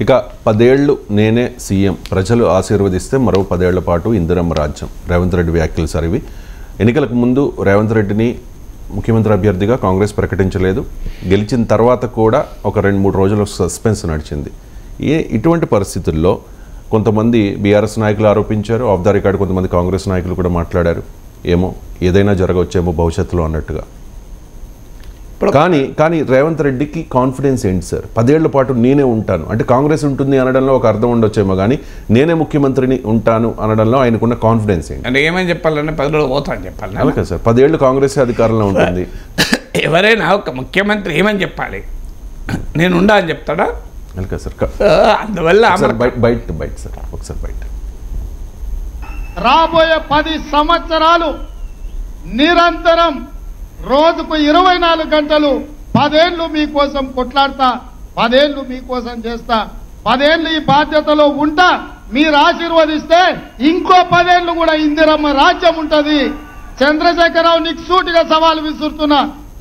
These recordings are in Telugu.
ఇక 10 ఏళ్ళు నేనే సీఎం, ప్రజలు ఆశీర్వదిస్తే మరో 10 ఏళ్ల పాటు ఇందిరమ్మ రాజ్యం. రేవంత్ రెడ్డి వ్యాఖ్యలు సరివి. ఎన్నికలకు ముందు రేవంత్ రెడ్డిని ముఖ్యమంత్రి అభ్యర్థిగా కాంగ్రెస్ ప్రకటించలేదు. గెలిచిన తర్వాత కూడా ఒక 2-3 రోజులు సస్పెన్స్ నడిచింది. ఇటువంటి పరిస్థితుల్లో కొంతమంది బీఆర్ఎస్ నాయకులు ఆరోపించారు, ఆఫ్ ద రికార్డ్ కొంతమంది కాంగ్రెస్ నాయకులు కూడా మాట్లాడారు, ఏమో ఏదైనా జరగవచ్చేమో భవిష్యత్తులో అన్నట్టుగా. కానీ రేవంత్ రెడ్డికి కాన్ఫిడెన్స్ ఏంటి సార్? 10 ఏళ్ల పాటు నేనే ఉంటాను అంటే కాంగ్రెస్ ఉంటుంది అనడంలో ఒక అర్థం ఉండొచ్చేమో, కానీ నేనే ముఖ్యమంత్రిని ఉంటాను అనడంలో ఆయనకున్న కాన్ఫిడెన్స్ ఏంటి? అంటే ఏమని చెప్పాలంటే 10 రోజులు పోతాను చెప్పాలి. అలాగే సార్, 10 ఏళ్ళు కాంగ్రెస్ అధికారంలో ఉంటుంది. ఎవరైనా ఒక ముఖ్యమంత్రి ఏమని చెప్పాలి? నేను ఉండా అని చెప్తాడా? అలాగే సార్. అందువల్ల బయట సార్ ఒకసారి బయట రాబోయే 10 సంవత్సరాలు నిరంతరం రోజుకు 24 గంటలు 10 ఏళ్ళు మీకోసం కొట్లాడతా, 10 ఏళ్ళు మీకోసం చేస్తా, 10 ఏళ్ళు ఈ బాధ్యతలో ఉంటా. మీరు ఆశీర్వదిస్తే ఇంకో 10 ఏళ్ళు కూడా ఇందిరమ్మ రాజ్యం ఉంటుంది. చంద్రశేఖరరావు, నీకు సూటిగా సవాల్ విసురుతున్నా,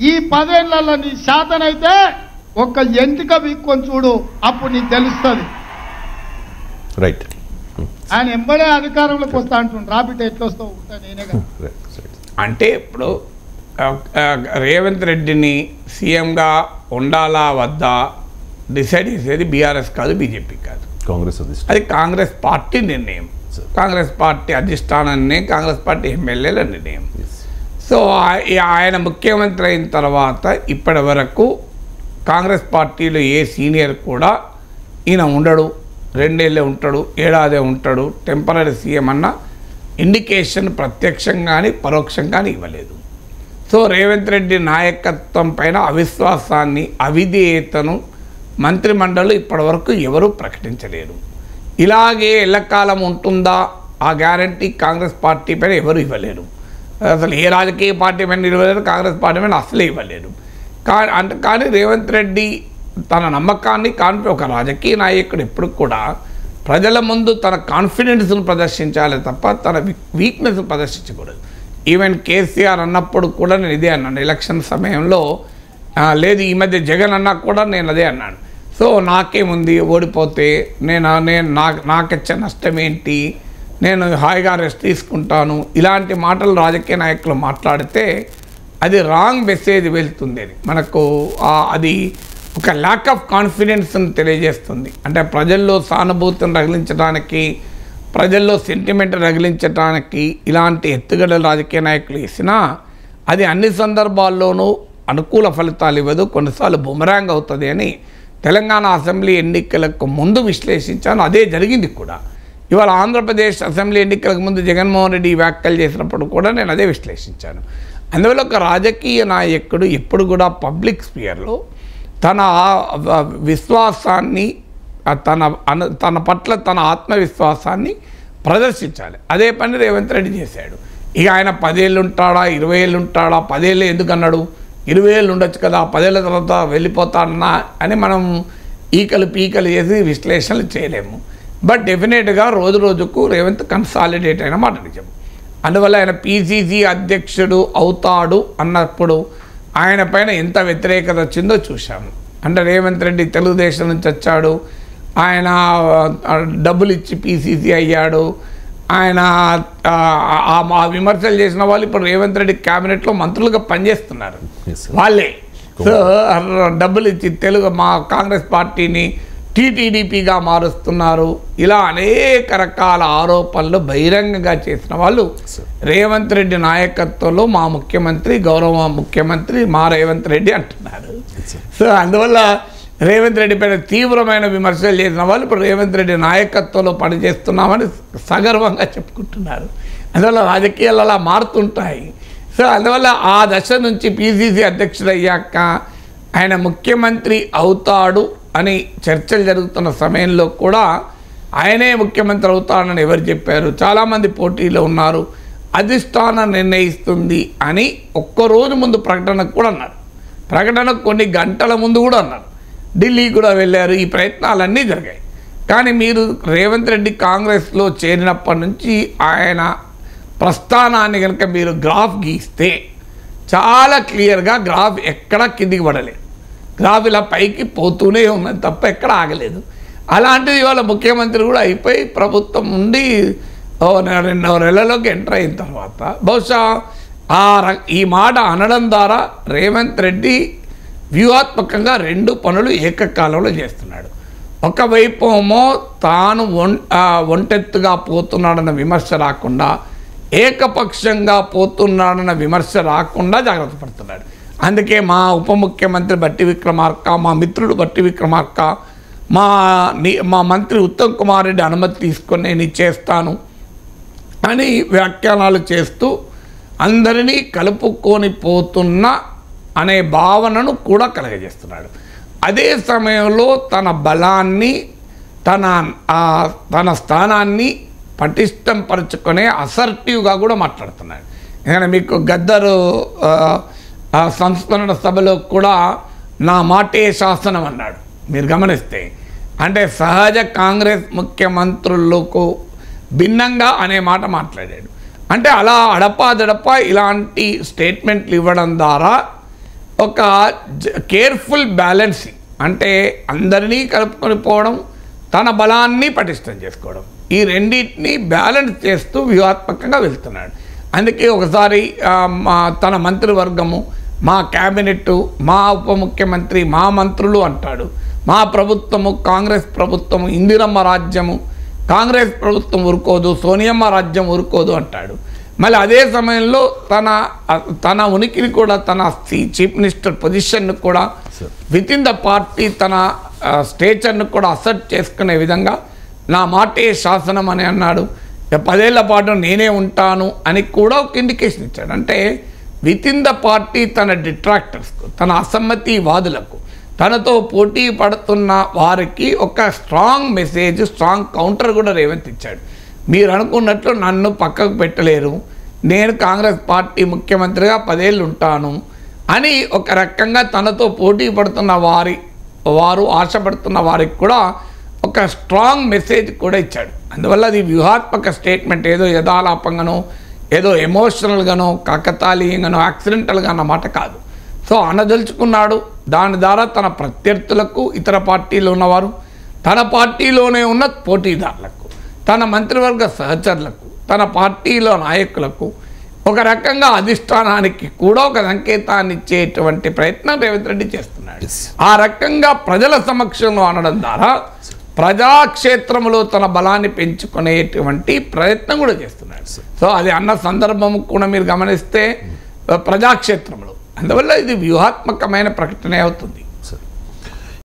ఈ 10 ఏళ్లలో నీ శాతనైతే ఒక్క ఎంటిక వీక్కొని చూడు, అప్పుడు నీకు తెలుస్తుంది. రైట్. ఆయన ఎంబడే అధికారంలోకి వస్తా అంటుండ్రు, రాబిట్ ఎట్లా వస్తావు ఉంటా నేనే కదా. అంటే ఇప్పుడు రేవంత్ రెడ్డిని సీఎంగా ఉండాలా వద్దా డిసైడ్ చేసేది బీఆర్ఎస్ కాదు, బీజేపీ కాదు, కాంగ్రెస్. అది కాంగ్రెస్ పార్టీ నిర్ణయం, కాంగ్రెస్ పార్టీ అధిష్టానం నిర్ణయం, కాంగ్రెస్ పార్టీ ఎమ్మెల్యేల నిర్ణయం. సో ఆయన ముఖ్యమంత్రి అయిన తర్వాత ఇప్పటి వరకు కాంగ్రెస్ పార్టీలో ఏ సీనియర్ కూడా ఈయన ఉండడు, 2 ఏళ్ళే ఉంటాడు, ఏడాదే ఉంటాడు, టెంపరీ సీఎం అన్న ఇండికేషన్ ప్రత్యక్షంగాని పరోక్షంగాని ఇవ్వలేదు. సో రేవంత్ రెడ్డి నాయకత్వం పైన అవిశ్వాసాన్ని, అవిధేయతను మంత్రిమండలి ఇప్పటివరకు ఎవరూ ప్రకటించలేరు. ఇలాగే ఎల్లకాలం ఉంటుందా ఆ గ్యారంటీ కాంగ్రెస్ పార్టీ పైన ఎవరు ఇవ్వలేరు. అసలు ఏ రాజకీయ పార్టీ పైన ఇవ్వలేరు, కాంగ్రెస్ పార్టీ పైన అసలే ఇవ్వలేరు. కానీ రేవంత్ రెడ్డి తన నమ్మకాన్ని ఒక రాజకీయ నాయకుడు ఎప్పుడు కూడా ప్రజల ముందు తన కాన్ఫిడెన్స్ను ప్రదర్శించాలి తప్ప తన వీక్నెస్ ప్రదర్శించకూడదు. ఈవెన్ కేసీఆర్ అన్నప్పుడు కూడా నేను ఇదే అన్నాను, ఎలక్షన్ సమయంలో లేదు, ఈ మధ్య జగన్ అన్నా కూడా నేను అదే అన్నాను. సో నాకేముంది ఓడిపోతే, నాకొచ్చే నష్టం ఏంటి, నేను హాయిగా రెస్ట్ తీసుకుంటాను, ఇలాంటి మాటలు రాజకీయ నాయకులు మాట్లాడితే అది రాంగ్ మెసేజ్ వెళ్తుంది. అది మనకు అది ఒక ల్యాక్ ఆఫ్ కాన్ఫిడెన్స్ని తెలియజేస్తుంది. అంటే ప్రజల్లో సానుభూతిని రగిలించడానికి, ప్రజల్లో సెంటిమెంట్ రగిలించడానికి ఇలాంటి ఎత్తుగడలు రాజకీయ నాయకులు ఇచ్చినా అది అన్ని సందర్భాల్లోనూ అనుకూల ఫలితాలు ఇవ్వదు, కొన్నిసార్లు బుమరాంగ్ అవుతుంది అని తెలంగాణ అసెంబ్లీ ఎన్నికలకు ముందు విశ్లేషించాను. అదే జరిగింది కూడా. ఇవాళ ఆంధ్రప్రదేశ్ అసెంబ్లీ ఎన్నికలకు ముందు జగన్మోహన్ రెడ్డి వ్యాఖ్యలు చేసినప్పుడు కూడా నేను అదే విశ్లేషించాను. అందువల్ల ఒక రాజకీయ నాయకుడు ఎప్పుడు కూడా పబ్లిక్ స్పియర్లో తన విశ్వాసాన్ని, తన పట్ల తన ఆత్మవిశ్వాసాన్ని ప్రదర్శించాలి. అదే పని రేవంత్ రెడ్డి చేశాడు. ఇక ఆయన 10 ఏళ్ళు ఉంటాడా, 20 ఏళ్ళు ఉంటాడా, 10 ఏళ్ళు ఎందుకు అన్నాడు, 20 ఏళ్ళు ఉండొచ్చు కదా, 10 ఏళ్ళ తర్వాత వెళ్ళిపోతాడన్నా అని మనం ఈకలు పీకలు చేసి విశ్లేషణలు చేయలేము. బట్ డెఫినెట్గా రోజు రోజుకు రేవంత్ కన్సాలిడేట్ అయిన మాట నిజం. అందువల్ల ఆయన PCC అధ్యక్షుడు అవుతాడు అన్నప్పుడు ఆయన పైన ఎంత వ్యతిరేకత వచ్చిందో చూశాము. అంటే రేవంత్ రెడ్డి తెలుగుదేశం నుంచి వచ్చాడు, ఆయన డబ్బులు ఇచ్చి PCC అయ్యాడు, ఆయన ఆ విమర్శలు చేసిన వాళ్ళు ఇప్పుడు రేవంత్ రెడ్డి క్యాబినెట్లో మంత్రులుగా పనిచేస్తున్నారు వాళ్ళే. సో డబ్బులు ఇచ్చి మా కాంగ్రెస్ పార్టీని TTDPగా మారుస్తున్నారు. ఇలా అనేక రకాల ఆరోపణలు బహిరంగంగా చేసిన వాళ్ళు రేవంత్ రెడ్డి నాయకత్వంలో మా ముఖ్యమంత్రి, గౌరవ ముఖ్యమంత్రి మా రేవంత్ రెడ్డి అంటున్నారు. సో అందువల్ల రేవంత్ రెడ్డి పైన తీవ్రమైన విమర్శలు చేసిన వాళ్ళు ఇప్పుడు రేవంత్ రెడ్డి నాయకత్వంలో పనిచేస్తున్నామని సగర్వంగా చెప్పుకుంటున్నారు. అందువల్ల రాజకీయాలు అలా మారుతుంటాయి. సో అందువల్ల ఆ దశ నుంచి PCC అధ్యక్షుడు అయ్యాక ఆయన ముఖ్యమంత్రి అవుతాడు అని చర్చలు జరుగుతున్న సమయంలో కూడా ఆయనే ముఖ్యమంత్రి అవుతాడని ఎవరు చెప్పారు? చాలామంది పోటీలో ఉన్నారు, అధిష్టానం నిర్ణయిస్తుంది అని ఒక్కరోజు ముందు ప్రకటనకు కూడా అన్నారు, ప్రకటనకు కొన్ని గంటల ముందు కూడా అన్నారు, ఢిల్లీ కూడా వెళ్ళారు. ఈ ప్రయత్నాలన్నీ జరిగాయి. కానీ మీరు రేవంత్ రెడ్డి కాంగ్రెస్లో చేరినప్పటి నుంచి ఆయన ప్రస్థానాన్ని కనుక మీరు గ్రాఫ్ గీస్తే చాలా క్లియర్గా గ్రాఫ్ ఎక్కడా కిందికి పడలేదు. గ్రాఫ్ ఇలా పైకి పోతూనే ఉన్నది తప్ప ఎక్కడ ఆగలేదు. అలాంటిది ఇవాళ ముఖ్యమంత్రి కూడా అయిపోయి ప్రభుత్వం ఉండి 2 నెలలోకి ఎంటర్ అయిన తర్వాత బహుశా ఈ మాట అనడం ద్వారా రేవంత్ రెడ్డి వ్యూహాత్మకంగా 2 పనులు ఏకకాలంలో చేస్తున్నాడు. ఒకవైపు ఏమో తాను ఒంటెత్తుగా పోతున్నాడన్న విమర్శ రాకుండా, ఏకపక్షంగా పోతున్నాడన్న విమర్శ రాకుండా జాగ్రత్త పడుతున్నాడు. అందుకే మా ఉప ముఖ్యమంత్రి బట్టి విక్రమార్క, మా మిత్రుడు బట్టి విక్రమార్క, మా మంత్రి ఉత్తమ్ కుమార్ రెడ్డి అనుమతి తీసుకొని నేను చేస్తాను అని వ్యాఖ్యానాలు చేస్తూ అందరినీ కలుపుకొని పోతున్న అనే భావనను కూడా కలగజేస్తున్నాడు. అదే సమయంలో తన బలాన్ని, తన స్థానాన్ని పటిష్టం పరుచుకునే అసర్టివ్గా కూడా మాట్లాడుతున్నాడు. ఎందుకంటే మీకు గద్దరు సంస్మరణ సభలో కూడా నా మాటే శాసనం అన్నాడు. మీరు గమనిస్తే అంటే సహజ కాంగ్రెస్ ముఖ్యమంత్రులకు భిన్నంగా అనే మాట మాట్లాడాడు. అంటే అలా అడపాదడపా ఇలాంటి స్టేట్మెంట్లు ఇవ్వడం ద్వారా ఒక కేర్ఫుల్ బ్యాలెన్సింగ్, అంటే అందరినీ కలుపుకొని పోవడం, తన బలాన్ని పటిష్టం చేసుకోవడం, ఈ రెండింటినీ బ్యాలెన్స్ చేస్తూ వ్యూహాత్మకంగా వెళ్తున్నాడు. అందుకే ఒకసారి తన మంత్రివర్గము, మా క్యాబినెట్, మా ఉప ముఖ్యమంత్రి, మా మంత్రులు అంటాడు. మా ప్రభుత్వము, కాంగ్రెస్ ప్రభుత్వము, ఇందిరమ్మ రాజ్యము, కాంగ్రెస్ ప్రభుత్వం ఊరుకోదు, సోనియమ్మ రాజ్యం ఊరుకోదు అంటాడు. మళ్ళీ అదే సమయంలో తన ఉనికిని కూడా, తన చీఫ్ మినిస్టర్ పొజిషన్ను కూడా విత్ ఇన్ ద పార్టీ తన స్టేచర్ను కూడా అసెట్ చేసుకునే విధంగా నా మాటే శాసనం అని అన్నాడు. 10 ఏళ్ల పాటు నేనే ఉంటాను అని కూడా ఒక ఇండికేషన్ ఇచ్చాడు. అంటే విత్ ఇన్ ద పార్టీ తన డిట్రాక్టర్స్కు, తన అసమ్మతివాదులకు, తనతో పోటీ పడుతున్న వారికి ఒక స్ట్రాంగ్ మెసేజ్, స్ట్రాంగ్ కౌంటర్ కూడా రేవంత్ ఇచ్చాడు. మీరు అనుకున్నట్లు నన్ను పక్కకు పెట్టలేరు, నేను కాంగ్రెస్ పార్టీ ముఖ్యమంత్రిగా 10 ఏళ్ళు ఉంటాను అని ఒక రకంగా తనతో పోటీ పడుతున్న వారు ఆశపడుతున్న వారికి కూడా ఒక స్ట్రాంగ్ మెసేజ్ కూడా ఇచ్చాడు. అందువల్ల అది వ్యూహాత్మక స్టేట్మెంట్, ఏదో యథాలాపంగానో, ఏదో ఎమోషనల్గానో, కాకతాళీయంగానో, యాక్సిడెంటల్గా అన్నమాట కాదు. సో అనదలుచుకున్నాడు. దాని ద్వారా తన ప్రత్యర్థులకు, ఇతర పార్టీలో ఉన్నవారు, తన పార్టీలోనే ఉన్న పోటీదారులకు, తన మంత్రివర్గ సహచరులకు, తన పార్టీలో నాయకులకు ఒక రకంగా అధిష్టానానికి కూడా ఒక సంకేతాన్ని ఇచ్చేటువంటి ప్రయత్నం రేవంత్ రెడ్డి చేస్తున్నాడు. ఆ రకంగా ప్రజల సమక్షంలో అనడం ద్వారా ప్రజాక్షేత్రంలో తన బలాన్ని పెంచుకునేటువంటి ప్రయత్నం కూడా చేస్తున్నాడు. సో అది అన్న సందర్భం కూడా మీరు గమనిస్తే ప్రజాక్షేత్రంలో, అందువల్ల ఇది వ్యూహాత్మకమైన ప్రకటన అవుతుంది.